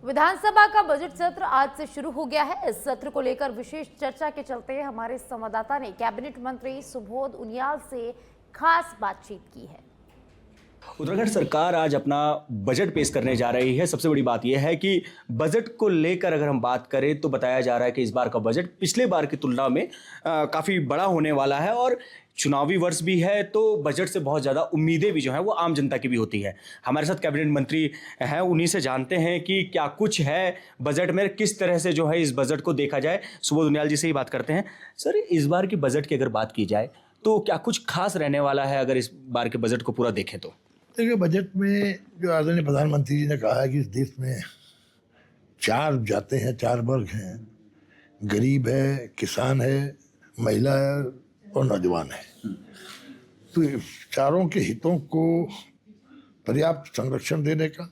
विधानसभा का बजट सत्र आज से शुरू हो गया है। इस सत्र को लेकर विशेष चर्चा के चलते हमारे संवाददाता ने कैबिनेट मंत्री सुबोध उनियाल से खास बातचीत की है। उत्तराखंड सरकार आज अपना बजट पेश करने जा रही है। सबसे बड़ी बात यह है कि बजट को लेकर अगर हम बात करें तो बताया जा रहा है कि इस बार का बजट पिछले बार की तुलना में काफ़ी बड़ा होने वाला है और चुनावी वर्ष भी है, तो बजट से बहुत ज़्यादा उम्मीदें भी जो हैं वो आम जनता की भी होती है। हमारे साथ कैबिनेट मंत्री हैं, उन्हीं से जानते हैं कि क्या कुछ है बजट में, किस तरह से जो है इस बजट को देखा जाए। सुबोध उनियाल जी से ही बात करते हैं। सर, इस बार की बजट की अगर बात की जाए तो क्या कुछ खास रहने वाला है अगर इस बार के बजट को पूरा देखें तो? देखिए, बजट में जो आदरणीय प्रधानमंत्री जी ने कहा है कि इस देश में 4 जातें हैं, 4 वर्ग हैं, गरीब है, किसान है, महिला है और नौजवान है। तो चारों के हितों को पर्याप्त संरक्षण देने का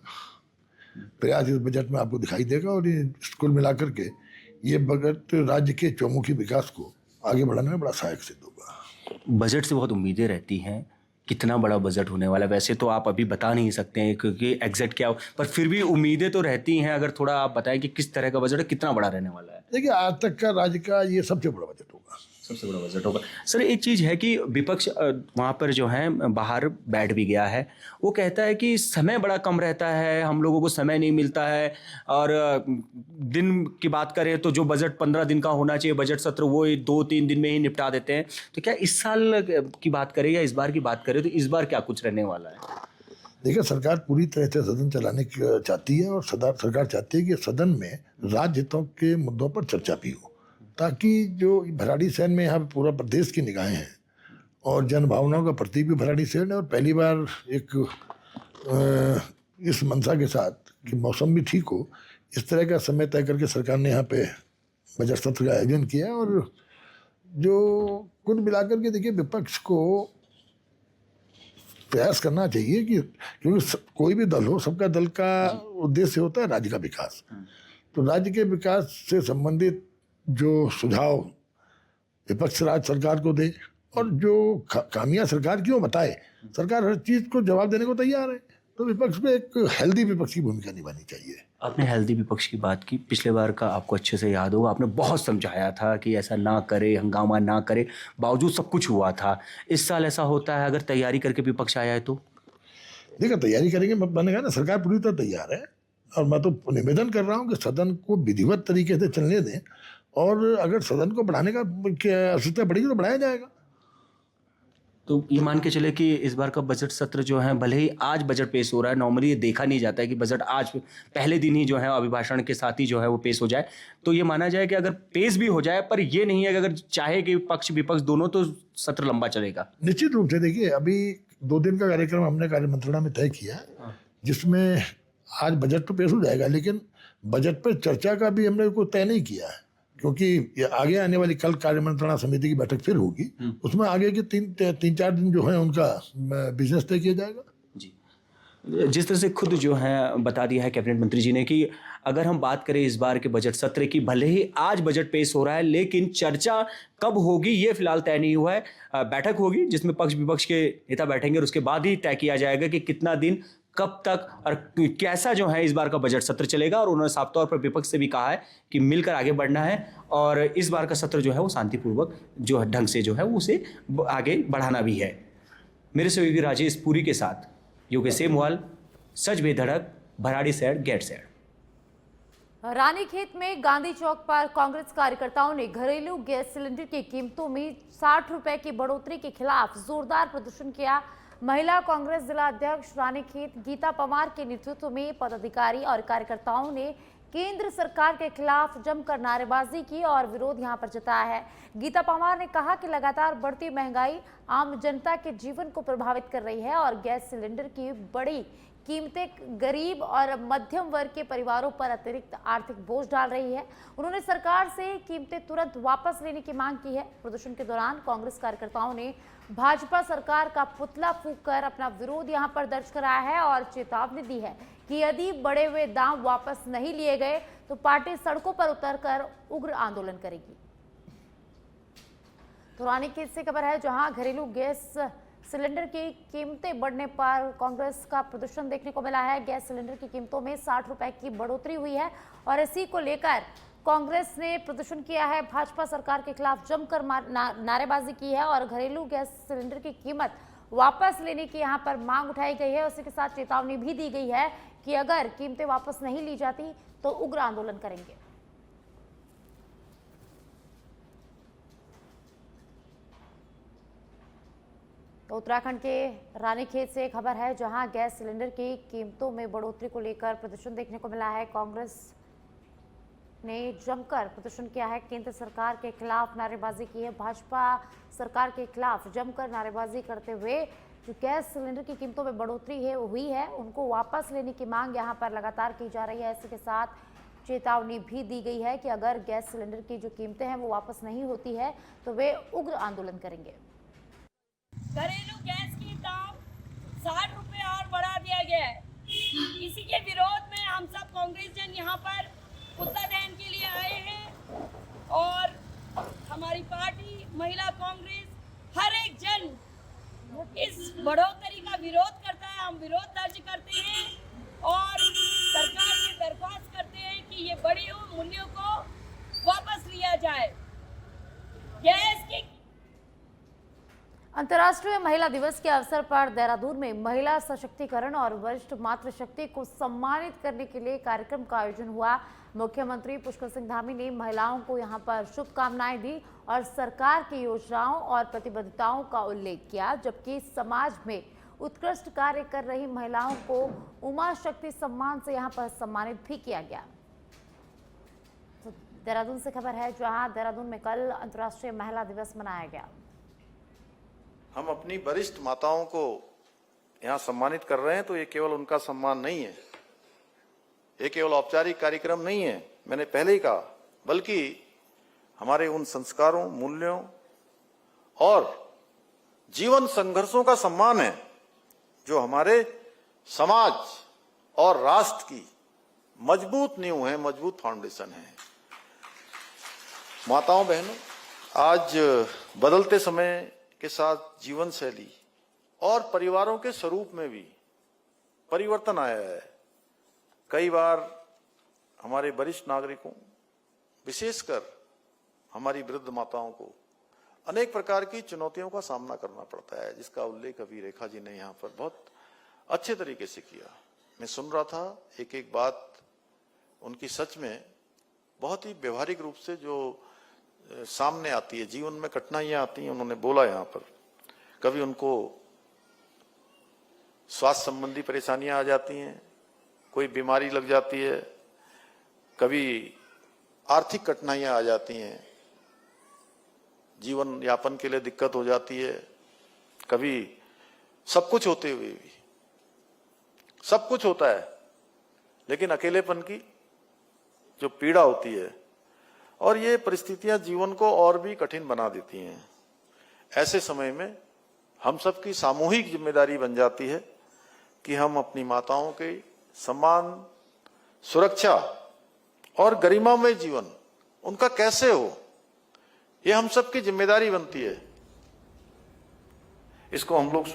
प्रयास इस बजट में आपको दिखाई देगा और ये कुल मिलाकर के ये बजट राज्य के चौमुखी विकास को आगे बढ़ाने में बड़ा सहायक सिद्ध होगा। बजट से बहुत उम्मीदें रहती हैं, कितना बड़ा बजट होने वाला है वैसे तो आप अभी बता नहीं सकते हैं क्योंकि एग्जैक्ट क्या हो, पर फिर भी उम्मीदें तो रहती हैं। अगर थोड़ा आप बताएं कि किस तरह का बजट है, कितना बड़ा रहने वाला है? देखिए, आज तक का राज्य का ये सबसे बड़ा बजट होगा। सबसे बड़ा बजट होगा। सर, एक चीज़ है कि विपक्ष वहाँ पर जो है बाहर बैठ भी गया है, वो कहता है कि समय बड़ा कम रहता है, हम लोगों को समय नहीं मिलता है और दिन की बात करें तो जो बजट 15 दिन का होना चाहिए बजट सत्र वो 2-3 दिन में ही निपटा देते हैं। तो क्या इस साल की बात करें या इस बार की बात करें तो इस बार क्या कुछ रहने वाला है? देखिए, सरकार पूरी तरह से सदन चलाने की चाहती है और सरकार चाहती है कि सदन में राज्य हितों के मुद्दों पर चर्चा भी हो, ताकि जो भराड़ीसैंण में यहाँ पूरा प्रदेश की निगाहें हैं और जनभावनाओं का प्रतीक भी भराड़ीसैंण है और पहली बार एक इस मंशा के साथ कि मौसम भी ठीक हो, इस तरह का समय तय करके सरकार ने यहाँ पे बजट सत्र का आयोजन किया। और जो कुल मिलाकर के देखिए, विपक्ष को प्रयास करना चाहिए कि क्योंकि कोई भी दल हो, सबका दल का उद्देश्य होता है राज्य का विकास। तो राज्य के विकास से संबंधित जो सुझाव विपक्ष राज्य सरकार को दे और जो खामियां सरकार क्यों बताए, सरकार हर चीज़ को जवाब देने को तैयार है। तो विपक्ष में एक हेल्दी विपक्ष की भूमिका निभानी चाहिए। आपने हेल्दी विपक्ष की बात की, पिछले बार का आपको अच्छे से याद होगा, आपने बहुत समझाया था कि ऐसा ना करे, हंगामा ना करे, बावजूद सब कुछ हुआ था। इस साल ऐसा होता है अगर तैयारी करके विपक्ष आया है तो? देखिए, तैयारी करेंगे, मैंने कहा ना, सरकार पूरी तरह तैयार है और मैं तो निवेदन कर रहा हूँ कि सदन को विधिवत तरीके से चलने दें और अगर सदन को बढ़ाने का आवश्यकता पड़ेगी तो बढ़ाया जाएगा। तो ये मान के चले कि इस बार का बजट सत्र जो है, भले ही आज बजट पेश हो रहा है, नॉर्मली ये देखा नहीं जाता है कि बजट आज पहले दिन ही जो है अभिभाषण के साथ ही जो है वो पेश हो जाए, तो ये माना जाए कि अगर पेश भी हो जाए, पर ये नहीं है कि अगर चाहे कि पक्ष विपक्ष दोनों तो सत्र लंबा चलेगा। निश्चित रूप से देखिए, अभी 2 दिन का कार्यक्रम हमने कार्य मंत्रणा में तय किया, जिसमें आज बजट तो पेश हो जाएगा, लेकिन बजट पर चर्चा का भी हमने कोई तय नहीं किया है क्योंकि आगे आने वाली कल कार्य मंत्रणा समिति की बैठक फिर होगी, उसमें आगे के 3-4 दिन जो है उनका बिजनेस तय किया जाएगा। जी, जिस तरह से खुद जो है बता दिया है कैबिनेट मंत्री जी ने कि अगर हम बात करें इस बार के बजट सत्र की, भले ही आज बजट पेश हो रहा है लेकिन चर्चा कब होगी ये फिलहाल तय नहीं हुआ है। बैठक होगी जिसमें पक्ष विपक्ष के नेता बैठेंगे और उसके बाद ही तय किया जाएगा कि कितना दिन, कब तक और कैसा जो है इस बार का बजट सत्र चलेगा। और उन्होंने साफ तौर पर विपक्ष से भी कहा है कि मिलकर आगे बढ़ना है और इस बार का सत्र जो है वो शांतिपूर्वक जो है ढंग से जो है वो उसे आगे बढ़ाना भी है। मेरे सहयोगी राजेश पुरी के साथ योगेश सेमवाल, सच बेधड़क, भराड़ीसैंण, गैरसैंण। रानीखेत में गांधी चौक पर कांग्रेस कार्यकर्ताओं ने घरेलू गैस सिलेंडर की कीमतों में 60 रुपए की बढ़ोतरी के खिलाफ जोरदार प्रदर्शन किया। महिला कांग्रेस जिला अध्यक्ष रानीखेत गीता पवार के नेतृत्व में पदाधिकारी और कार्यकर्ताओं ने केंद्र सरकार के खिलाफ जमकर नारेबाजी की और विरोध यहां पर जताया है। गीता पवार ने कहा कि लगातार बढ़ती महंगाई आम जनता के जीवन को प्रभावित कर रही है और गैस सिलेंडर की बड़ी कीमतें गरीब और मध्यम वर्ग के परिवारों पर अतिरिक्त आर्थिक बोझ डाल रही है। उन्होंने सरकार से कीमतें तुरंत वापस लेने की मांग की है। प्रदर्शन के दौरान कांग्रेस कार्यकर्ताओं ने भाजपा सरकार का पुतला फूंककर अपना विरोध यहां पर दर्ज कराया है और चेतावनी दी है कि यदि बढ़े हुए दाम वापस नहीं लिए गए तो पार्टी सड़कों पर उतरकर उग्र आंदोलन करेगी। तो रानीखेत से खबर है, जहां घरेलू गैस सिलेंडर की कीमतें बढ़ने पर कांग्रेस का प्रदर्शन देखने को मिला है। गैस सिलेंडर की कीमतों में 60 रुपए की बढ़ोतरी हुई है और इसी को लेकर कांग्रेस ने प्रदर्शन किया है। भाजपा सरकार के खिलाफ जमकर नारेबाजी की है और घरेलू गैस सिलेंडर की कीमत वापस लेने की यहां पर मांग उठाई गई है। उसी के साथ चेतावनी भी दी गई है कि अगर कीमतें वापस नहीं ली जाती तो उग्र आंदोलन करेंगे। तो उत्तराखंड के रानीखेत से खबर है, जहां गैस सिलेंडर की कीमतों में बढ़ोतरी को लेकर प्रदर्शन देखने को मिला है। कांग्रेस ने जमकर प्रदर्शन किया है, केंद्र सरकार के खिलाफ नारेबाजी की है। भाजपा सरकार के खिलाफ जमकर नारेबाजी करते हुए जो गैस सिलेंडर की कीमतों में बढ़ोतरी हुई है उनको वापस लेने की मांग यहां पर लगातार की जा रही है। इसी के साथ चेतावनी भी दी गई है कि अगर गैस सिलेंडर की जो कीमतें हैं वो वापस नहीं होती है तो वे उग्र आंदोलन करेंगे। घरेलू गैस की दाम 60 रुपए और बढ़ा दिया गया है। इसी के विरोध में हम सब कांग्रेस जन यहाँ पर पुतला दहन के लिए आए हैं और हमारी पार्टी महिला कांग्रेस हर एक जन इस बढ़ोतरी का विरोध करता है। हम विरोध दर्ज करते हैं और सरकार से दरख्वास्त करते हैं कि ये बढ़े हुए मूल्यों को वापस लिया जाए। गैस की अंतर्राष्ट्रीय महिला दिवस के अवसर पर देहरादून में महिला सशक्तिकरण और वरिष्ठ मातृशक्ति को सम्मानित करने के लिए कार्यक्रम का आयोजन हुआ। मुख्यमंत्री पुष्कर सिंह धामी ने महिलाओं को यहां पर शुभकामनाएं दी और सरकार की योजनाओं और प्रतिबद्धताओं का उल्लेख किया, जबकि समाज में उत्कृष्ट कार्य कर रही महिलाओं को उमा शक्ति सम्मान से यहां पर सम्मानित भी किया गया। तो देहरादून से खबर है, जहां देहरादून में कल अंतर्राष्ट्रीय महिला दिवस मनाया गया। हम अपनी वरिष्ठ माताओं को यहाँ सम्मानित कर रहे हैं तो ये केवल उनका सम्मान नहीं है, ये केवल औपचारिक कार्यक्रम नहीं है, मैंने पहले ही कहा, बल्कि हमारे उन संस्कारों, मूल्यों और जीवन संघर्षों का सम्मान है जो हमारे समाज और राष्ट्र की मजबूत नींव है, मजबूत फाउंडेशन है। माताओं बहनों, आज बदलते समय के साथ जीवन शैली और परिवारों के स्वरूप में भी परिवर्तन आया है। कई बार हमारे वरिष्ठ नागरिकों, विशेषकर हमारी वृद्ध माताओं को अनेक प्रकार की चुनौतियों का सामना करना पड़ता है, जिसका उल्लेख अभी रेखा जी ने यहाँ पर बहुत अच्छे तरीके से किया। मैं सुन रहा था, एक एक बात उनकी सच में बहुत ही व्यवहारिक रूप से जो सामने आती है, जीवन में कठिनाइयां आती हैं। उन्होंने बोला यहाँ पर कभी उनको स्वास्थ्य संबंधी परेशानियां आ जाती हैं, कोई बीमारी लग जाती है, कभी आर्थिक कठिनाइयां आ जाती हैं, जीवन यापन के लिए दिक्कत हो जाती है, कभी सब कुछ होते हुए भी सब कुछ होता है, लेकिन अकेलेपन की जो पीड़ा होती है और ये परिस्थितियां जीवन को और भी कठिन बना देती हैं। ऐसे समय में हम सबकी सामूहिक जिम्मेदारी बन जाती है कि हम अपनी माताओं के सम्मान, सुरक्षा और गरिमामय जीवन उनका कैसे हो, ये हम सबकी जिम्मेदारी बनती है। इसको हम लोग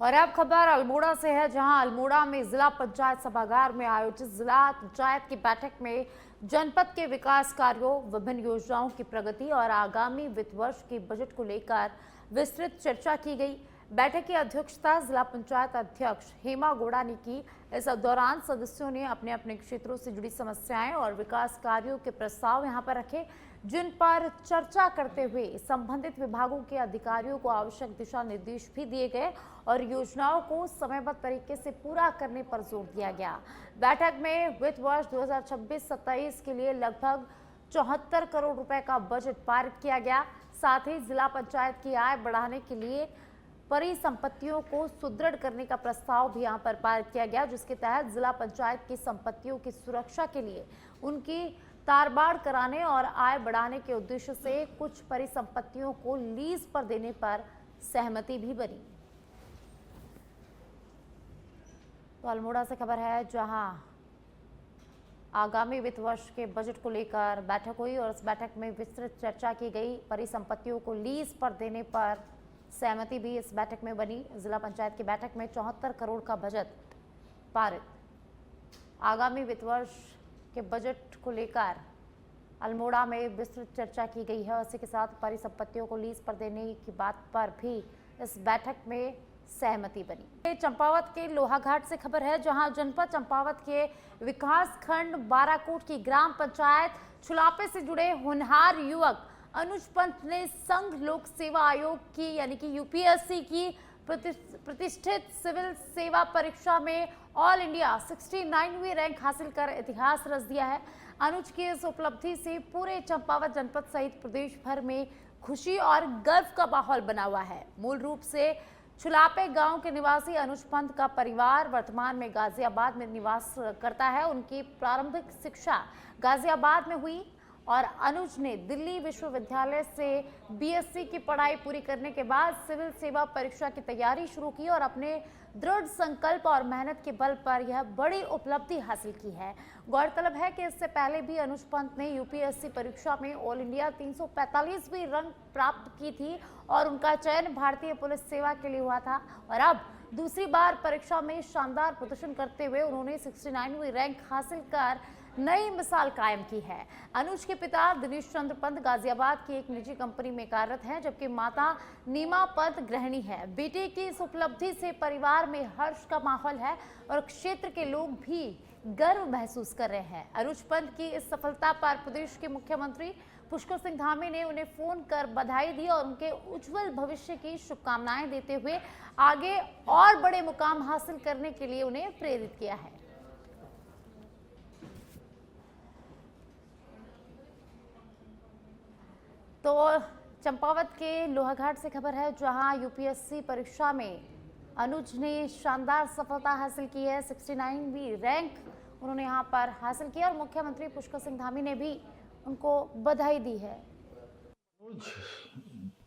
और अब खबर अल्मोड़ा से है, जहां अल्मोड़ा में जिला पंचायत सभागार में आयोजित जिला पंचायत की बैठक में जनपद के विकास कार्यों, विभिन्न योजनाओं की प्रगति और आगामी वित्त वर्ष के बजट को लेकर विस्तृत चर्चा की गई। बैठक की अध्यक्षता जिला पंचायत अध्यक्ष हेमा गोड़ा ने की। इस दौरान सदस्यों ने अपने अपने क्षेत्रों से जुड़ी समस्याएं और विकास कार्यों के प्रस्ताव यहां पर रखे, जिन पर चर्चा करते हुए संबंधित विभागों के अधिकारियों को आवश्यक दिशा निर्देश भी दिए गए और योजनाओं को समयबद्ध तरीके से पूरा करने पर जोर दिया गया। बैठक में वित्त वर्ष 2026-27 के लिए लगभग 74 करोड़ रुपए का बजट पारित किया गया। साथ ही जिला पंचायत की आय बढ़ाने के लिए परिसंपत्तियों को सुदृढ़ करने का प्रस्ताव भी यहां पर पारित किया गया, जिसके तहत जिला पंचायत की संपत्तियों की सुरक्षा के लिए उनकी तारबाड़ कराने और आय बढ़ाने के उद्देश्य से कुछ परिसंपत्तियों को लीज पर देने पर सहमति भी बनी। तो अल्मोड़ा से खबर है, जहां आगामी वित्त वर्ष के बजट को लेकर बैठक हुई और इस बैठक में विस्तृत चर्चा की गई। परिसंपत्तियों को लीज पर देने पर सहमति भी इस बैठक में बनी। जिला पंचायत की बैठक में 74 करोड़ का बजट पारित। आगामी वित्त वर्ष के बजट को लेकर अल्मोड़ा में विस्तृत चर्चा की गई है। इसी के साथ परिसंपत्तियों को लीज पर देने की बात पर भी इस बैठक में सहमति बनी। चंपावत के लोहाघाट से खबर है, जहां जनपद चंपावत के विकास खंड बाराकोट की ग्राम पंचायत छुलापे से जुड़े होनहार युवक अनुज पंत ने संघ लोक सेवा आयोग की यानी कि यूपीएससी की प्रतिष्ठित सिविल सेवा परीक्षा में ऑल इंडिया 69वीं रैंक हासिल कर इतिहास रच दिया है। अनुज की इस उपलब्धि से पूरे चंपावत जनपद सहित प्रदेश भर में खुशी और गर्व का माहौल बना हुआ है। मूल रूप से छुलापे गांव के निवासी अनुज पंत का परिवार वर्तमान में गाजियाबाद में निवास करता है। उनकी प्रारंभिक शिक्षा गाजियाबाद में हुई और अनुज ने दिल्ली विश्वविद्यालय से बीएससी की पढ़ाई पूरी करने के बाद सिविल सेवा परीक्षा की तैयारी शुरू की और अपने दृढ़ संकल्प और मेहनत के बल पर यह बड़ी उपलब्धि हासिल की है। गौरतलब है कि इससे पहले भी अनुज पंत ने यूपीएससी परीक्षा में ऑल इंडिया 345वीं रैंक प्राप्त की थी और उनका चयन भारतीय पुलिस सेवा के लिए हुआ था और अब दूसरी बार परीक्षा में शानदार प्रदर्शन करते हुए उन्होंने 69वीं रैंक हासिल कर नई मिसाल कायम की है। अनुज के पिता दिनेश चंद्र पंत गाजियाबाद की एक निजी कंपनी में कार्यरत हैं, जबकि माता नीमा पंत गृहिणी है। बेटे की इस उपलब्धि से परिवार में हर्ष का माहौल है और क्षेत्र के लोग भी गर्व महसूस कर रहे हैं। अनुज पंत की इस सफलता पर प्रदेश के मुख्यमंत्री पुष्कर सिंह धामी ने उन्हें फोन कर बधाई दी और उनके उज्जवल भविष्य की शुभकामनाएं देते हुए आगे और बड़े मुकाम हासिल करने के लिए उन्हें प्रेरित किया है। तो चंपावत के लोहाघाट से खबर है, जहां यूपीएससी परीक्षा में अनुज ने शानदार सफलता हासिल की है। 69वीं रैंक उन्होंने यहां पर हासिल की और मुख्यमंत्री पुष्कर सिंह धामी ने भी उनको बधाई दी है।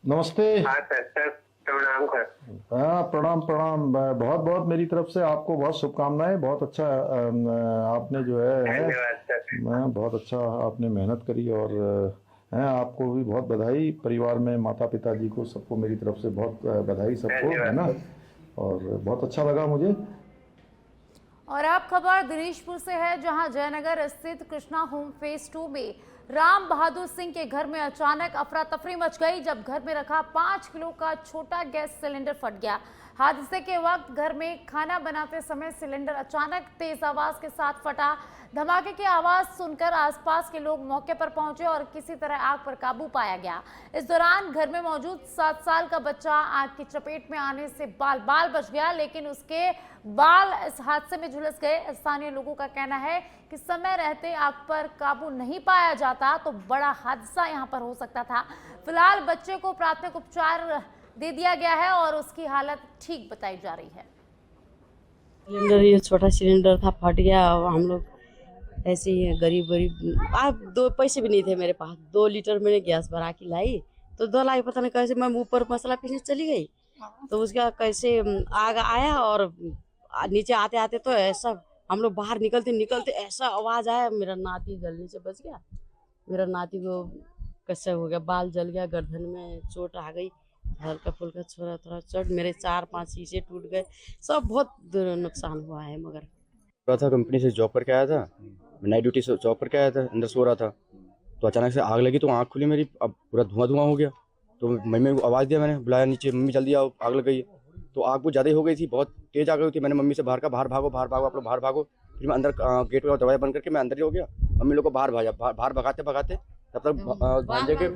नमस्ते। हाँ सर प्रणाम सर। हाँ प्रणाम प्रणाम। बहुत बहुत मेरी तरफ से आपको बहुत शुभकामनाएं। बहुत अच्छा आपने जो है धन्यवाद सर। बहुत अच्छा आपने मेहनत करी और आपको भी बहुत बधाई। परिवार में माता पिता जी को सबको मेरी तरफ से बहुत बधाई सबको, है ना। और बहुत अच्छा लगा मुझे। और अब खबर दिनेशपुर से है, जहां जयनगर स्थित कृष्णा होम फेज 2 में राम बहादुर सिंह के घर में अचानक अफरा तफरी मच गई जब घर में रखा 5 किलो का छोटा गैस सिलेंडर फट गया। हादसे के वक्त घर में खाना बनाते समय सिलेंडर अचानक तेज आवाज के साथ फटा। धमाके की आवाज सुनकर आसपास के लोग मौके पर पहुंचे और किसी तरह आग पर काबू पाया गया। इस दौरान घर में मौजूद 7 साल का बच्चा आग की चपेट में आने से बाल बाल बच गया, लेकिन उसके बाल इस हादसे में झुलस गए। स्थानीय लोगों का कहना है कि समय रहते आग पर काबू नहीं पाया जाता तो बड़ा हादसा यहां पर हो सकता था। फिलहाल बच्चे को प्राथमिक उपचार दे दिया गया है और उसकी हालत ठीक बताई जा रही है। सिलेंडर ये छोटा सिलेंडर था, फट गया। हम लोग ऐसे ही गरीब आप 2 पैसे भी नहीं थे मेरे पास। 2 लीटर मैंने गैस भरा के लाई तो 2 लाई, पता नहीं कैसे मैं ऊपर मसाला पीसने चली गई तो उसका कैसे आग आया और नीचे आते आते तो ऐसा हम लोग बाहर निकलते ऐसा आवाज आया। मेरा नाती जलने से बच गया। मेरा नाती को कैसे हो गया, बाल जल गया, गर्दन में चोट आ गई, हल्का फुल्का थोड़ा चोट। मेरे 4-5 शीशे टूट गए, सब बहुत नुकसान हुआ है। मगर था कंपनी से जॉब करके आया था, नाइट ड्यूटी से जॉब करके आया था, अंदर सो रहा था तो अचानक से आग लगी तो आँख खुली मेरी, अब पूरा धुआं हो गया। तो मम्मी को आवाज़ दिया, मैंने बुलाया नीचे, मम्मी जल्दी आओ आग लग गई है। तो आग बहुत ज़्यादा हो गई थी, बहुत तेज़ आग गई थी। मैंने मम्मी से बाहर भागो आप लोग बाहर भागो। फिर मैं अंदर गेट पर दरवाजा बंद करके मैं अंदर ही हो गया। मम्मी लोग को बाहर भगाते तब तक भांजे के।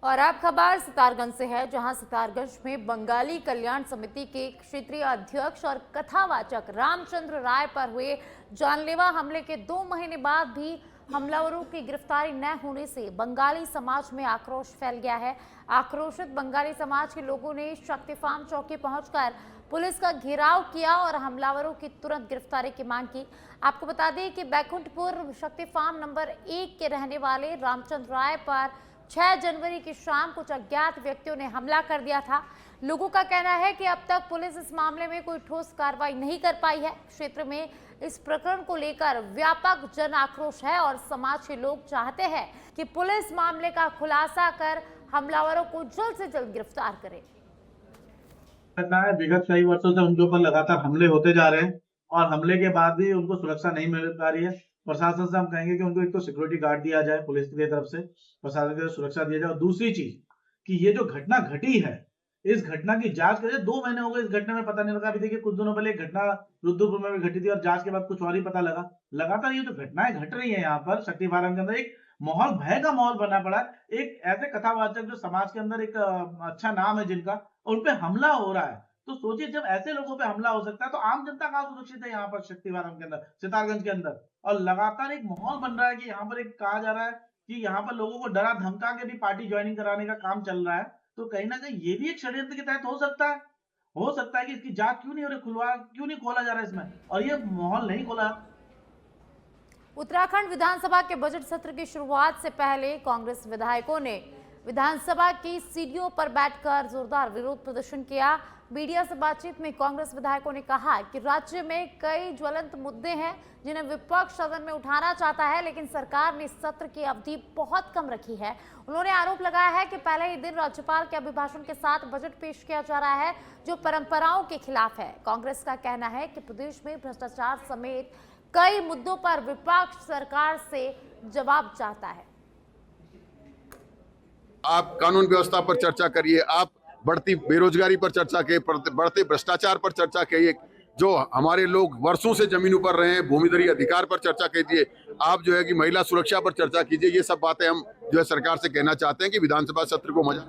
और अब खबर सितारगंज से है, जहां सितारगंज में बंगाली कल्याण समिति के क्षेत्रीय अध्यक्ष और कथावाचक रामचंद्र राय पर हुए जानलेवा हमले के 2 महीने बाद भी हमलावरों की गिरफ्तारी न होने से बंगाली समाज में आक्रोश फैल गया है। आक्रोशित बंगाली समाज के लोगों ने शक्ति फार्म चौकी पहुंचकर पुलिस का घेराव किया और हमलावरों की तुरंत गिरफ्तारी की मांग की। आपको बता दें कि बैकुंठपुर शक्ति फार्म नंबर 1 के रहने वाले रामचंद्र राय पर 6 जनवरी की शाम कुछ अज्ञात व्यक्तियों ने हमला कर दिया था। लोगों का कहना है कि अब तक पुलिस इस मामले में कोई ठोस कार्रवाई नहीं कर पाई है। क्षेत्र में इस प्रकरण को लेकर व्यापक जन आक्रोश है और समाज के लोग चाहते हैं कि पुलिस मामले का खुलासा कर हमलावरों को जल्द से जल्द गिरफ्तार करे। घटना है, विगत कई वर्षों से उनके ऊपर लगातार हमले होते जा रहे हैं और हमले के बाद भी उनको सुरक्षा नहीं मिल पा रही है। प्रशासन से हम कहेंगे कि उनको एक तो सिक्योरिटी गार्ड दिया जाए, पुलिस की तरफ से प्रशासन की तरफ सुरक्षा दिया जाए। और दूसरी चीज कि ये जो घटना घटी है, इस घटना की जांच करें। 2 महीने हो गए इस घटना में, पता नहीं लगा। अभी देखिए कुछ दिनों पहले एक घटना रुद्रपुर में भी घटी थी और जांच के बाद कुछ और ही पता लगा। लगातार ये जो घटनाएं घट रही है यहाँ पर शक्ति फार्म के अंदर, एक माहौल, भय का माहौल बना पड़ा है। एक ऐसे कथावाचक जो समाज के अंदर एक अच्छा नाम है जिनका, उन पे हमला हो रहा है। तो सोचिए जब ऐसे लोगों पे हमला हो सकता है तो आम जनता कहाँ सुरक्षित है यहाँ पर शक्ति फार्म के अंदर, सितारगंज के अंदर। और लगातार एक माहौल बन रहा है कि यहाँ पर एक कहा जा रहा है कि यहाँ पर लोगों को डरा धमका के भी पार्टी ज्वाइनिंग कराने का काम चल रहा है। तो कहीं ना कहीं ये भी एक षड्यंत्र के तहत हो सकता है कि इसकी जांच क्यों नहीं हो रही, क्यों नहीं खोला जा रहा है इसमें, और ये माहौल नहीं खोला। उत्तराखंड विधानसभा के बजट सत्र की शुरुआत से पहले कांग्रेस विधायकों ने विधानसभा की सीढ़ियों पर बैठकर जोरदार विरोध प्रदर्शन किया। मीडिया से बातचीत में कांग्रेस विधायकों ने कहा कि राज्य में कई ज्वलंत मुद्दे हैं जिन्हें विपक्ष सदन में उठाना चाहता है, लेकिन सरकार ने सत्र की अवधि बहुत कम रखी है। उन्होंने आरोप लगाया है कि पहले ही दिन राज्यपाल के अभिभाषण के साथ बजट पेश किया जा रहा है, जो परंपराओं के खिलाफ है। कांग्रेस का कहना है कि प्रदेश में भ्रष्टाचार समेत कई मुद्दों पर विपक्ष सरकार से जवाब चाहता है। आप कानून व्यवस्था पर चर्चा करिए, आप बढ़ती बेरोजगारी पर चर्चा करिए, बढ़ते भ्रष्टाचार पर चर्चा करिए, जो हमारे लोग वर्षों से जमीन पर रहे हैं, भूमिधरी अधिकार पर चर्चा कीजिए, आप जो है कि महिला सुरक्षा पर चर्चा कीजिए। ये सब बातें हम जो है सरकार से कहना चाहते हैं कि विधानसभा सत्र को मजा